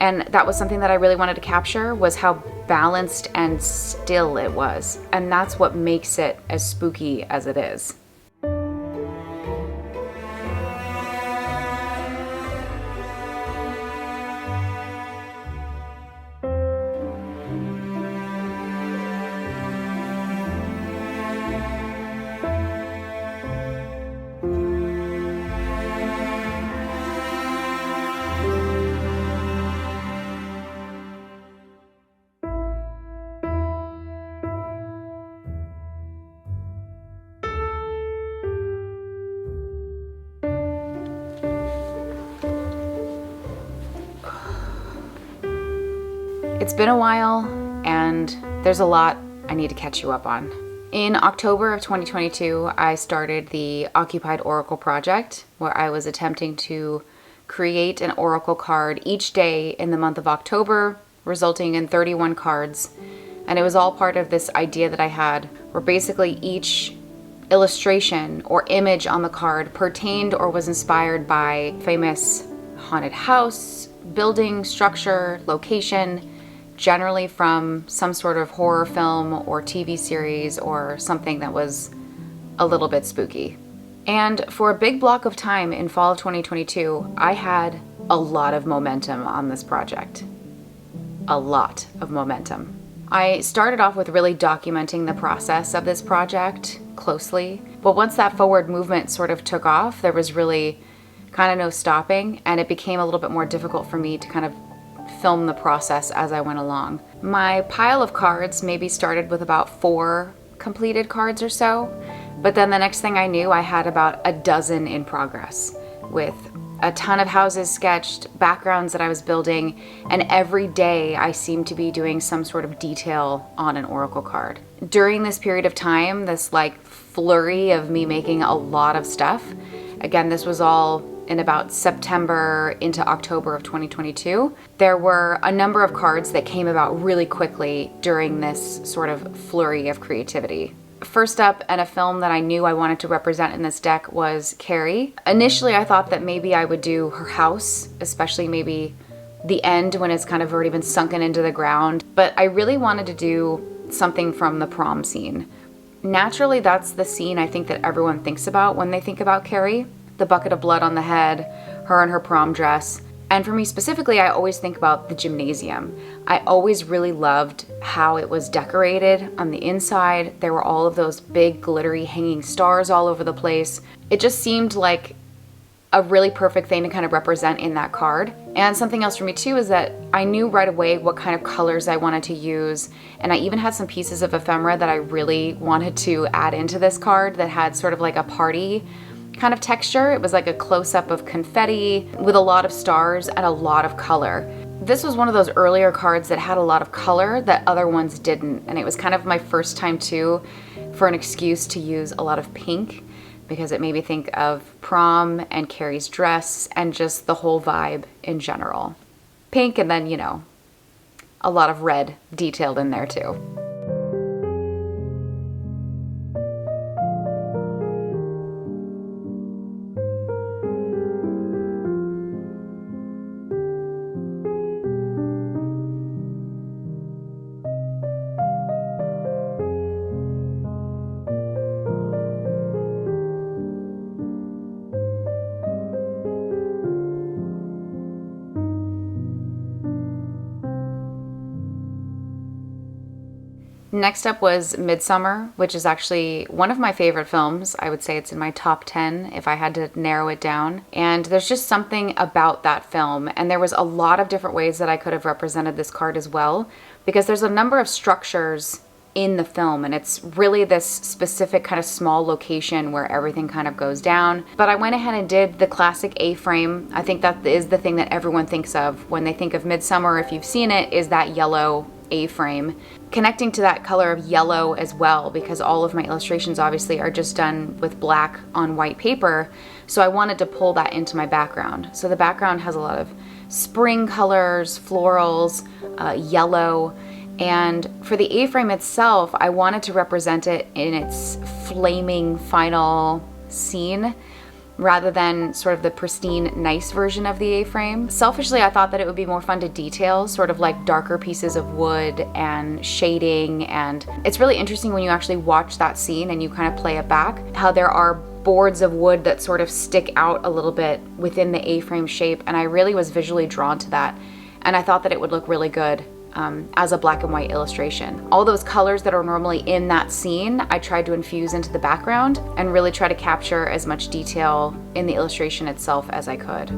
And that was something that I really wanted to capture, was how balanced and still it was. And that's what makes it as spooky as it is. It's been a while, and there's a lot I need to catch you up on. In October of 2022, I started the Occupied Oracle project, where I was attempting to create an oracle card each day in the month of October, resulting in 31 cards. And it was all part of this idea that I had, where basically each illustration or image on the card pertained or was inspired by famous haunted house, building, structure, location, generally from some sort of horror film or TV series or something that was a little bit spooky. And for a big block of time in fall of 2022, I had a lot of momentum on this project. A lot of momentum. I started off with really documenting the process of this project closely, but once that forward movement sort of took off, there was really kind of no stopping, and it became a little bit more difficult for me to kind of film the process as I went along. My pile of cards maybe started with about 4 completed cards or so, but then the next thing I knew, I had about a dozen in progress, with a ton of houses sketched, backgrounds that I was building, and every day I seemed to be doing some sort of detail on an oracle card. During this period of time, this like flurry of me making a lot of stuff, again, this was all in about September into October of 2022, there were a number of cards that came about really quickly during this sort of flurry of creativity. First up, and a film that I knew I wanted to represent in this deck, was Carrie. Initially, I thought that maybe I would do her house, especially maybe the end when it's kind of already been sunken into the ground, but I really wanted to do something from the prom scene. Naturally, that's the scene I think that everyone thinks about when they think about Carrie. The bucket of blood on the head, her in her prom dress. And for me specifically, I always think about the gymnasium. I always really loved how it was decorated on the inside. There were all of those big glittery hanging stars all over the place. It just seemed like a really perfect thing to kind of represent in that card. And something else for me too is that I knew right away what kind of colors I wanted to use. And I even had some pieces of ephemera that I really wanted to add into this card that had sort of like a party kind of texture. It was like a close-up of confetti with a lot of stars and a lot of color. This was one of those earlier cards that had a lot of color that other ones didn't, and it was kind of my first time too for an excuse to use a lot of pink, because it made me think of prom and Carrie's dress and just the whole vibe in general. Pink, and then, you know, a lot of red detailed in there too. Next up was Midsommar, which is actually one of my favorite films. I would say it's in my top 10 if I had to narrow it down. And there's just something about that film. And there was a lot of different ways that I could have represented this card as well, because there's a number of structures in the film, and it's really this specific kind of small location where everything kind of goes down. But I went ahead and did the classic A-frame. I think that is the thing that everyone thinks of when they think of Midsommar, if you've seen it, is that yellow A-frame. Connecting to that color of yellow as well, because all of my illustrations obviously are just done with black on white paper, so I wanted to pull that into my background. So the background has a lot of spring colors, florals, yellow, and for the A-frame itself, I wanted to represent it in its flaming final scene. rather than sort of the pristine, nice version of the A-frame. Selfishly, I thought that it would be more fun to detail sort of like darker pieces of wood and shading, and it's really interesting when you actually watch that scene and you kind of play it back, how there are boards of wood that sort of stick out a little bit within the A-frame shape, and I really was visually drawn to that, and I thought that it would look really good as a black and white illustration. All those colors that are normally in that scene, I tried to infuse into the background and really try to capture as much detail in the illustration itself as I could.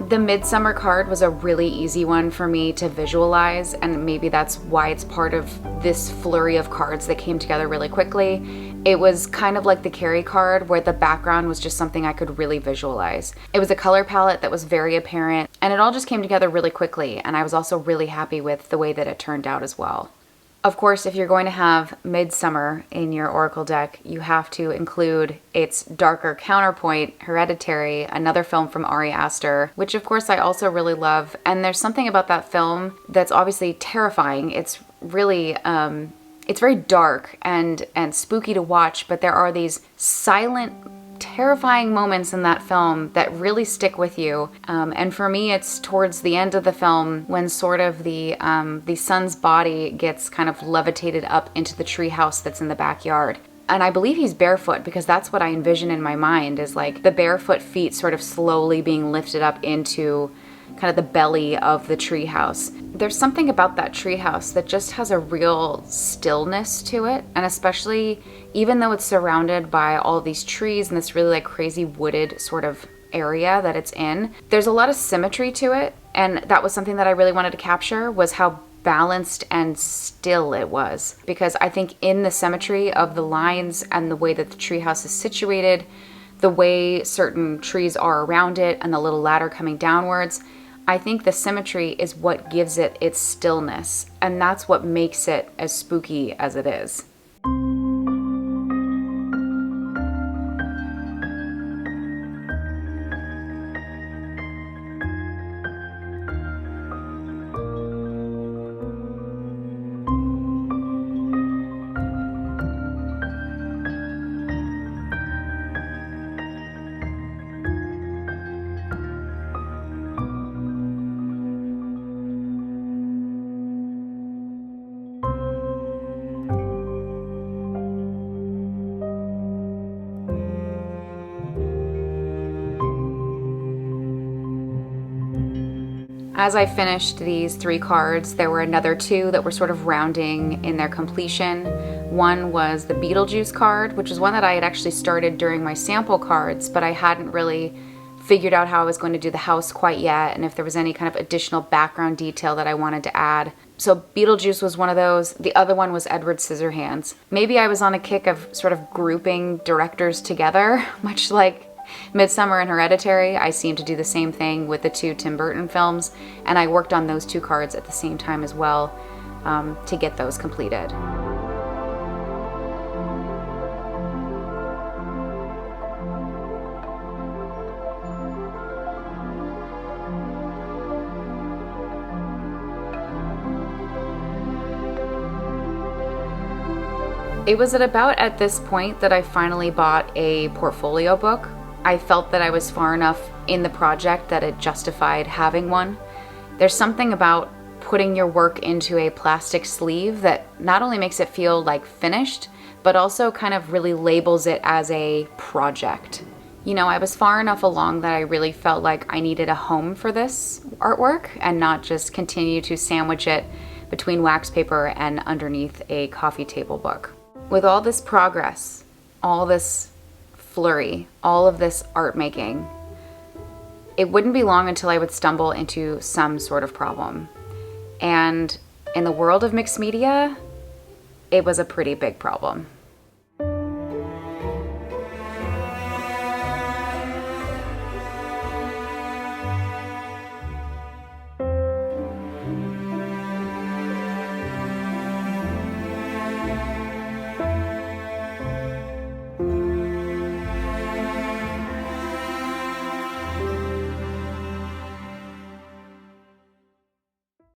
The Midsommar card was a really easy one for me to visualize, and maybe that's why it's part of this flurry of cards that came together really quickly. It was kind of like the Carrie card, where the background was just something I could really visualize. It was a color palette that was very apparent, and it all just came together really quickly, and I was also really happy with the way that it turned out as well. Of course, if you're going to have Midsommar in your Oracle deck, you have to include its darker counterpoint, Hereditary, another film from Ari Aster, which of course I also really love. And there's something about that film that's obviously terrifying. It's really, it's very dark and spooky to watch, but there are these silent, terrifying moments in that film that really stick with you. And for me, it's towards the end of the film when sort of the son's body gets kind of levitated up into the treehouse that's in the backyard. And I believe he's barefoot, because that's what I envision in my mind, is like the barefoot feet sort of slowly being lifted up into kind of the belly of the treehouse. There's something about that treehouse that just has a real stillness to it, and especially even though it's surrounded by all these trees and this really like crazy wooded sort of area that it's in, there's a lot of symmetry to it, and that was something that I really wanted to capture, was how balanced and still it was. Because I think in the symmetry of the lines and the way that the treehouse is situated, the way certain trees are around it and the little ladder coming downwards, I think the symmetry is what gives it its stillness, and that's what makes it as spooky as it is. As I finished these 3 cards, there were another 2 that were sort of rounding in their completion. One was the Beetlejuice card, which is one that I had actually started during my sample cards, but I hadn't really figured out how I was going to do the house quite yet, and if there was any kind of additional background detail that I wanted to add. So Beetlejuice was one of those. The other one was Edward Scissorhands. Maybe I was on a kick of sort of grouping directors together, much like Midsommar and Hereditary. I seem to do the same thing with the 2 Tim Burton films, and I worked on those 2 cards at the same time as well to get those completed. It was at this point that I finally bought a portfolio book. I felt that I was far enough in the project that it justified having one. There's something about putting your work into a plastic sleeve that not only makes it feel like finished, but also kind of really labels it as a project. You know, I was far enough along that I really felt like I needed a home for this artwork and not just continue to sandwich it between wax paper and underneath a coffee table book. With all this progress, all this flurry, all of this art making, it wouldn't be long until I would stumble into some sort of problem. And in the world of mixed media, it was a pretty big problem.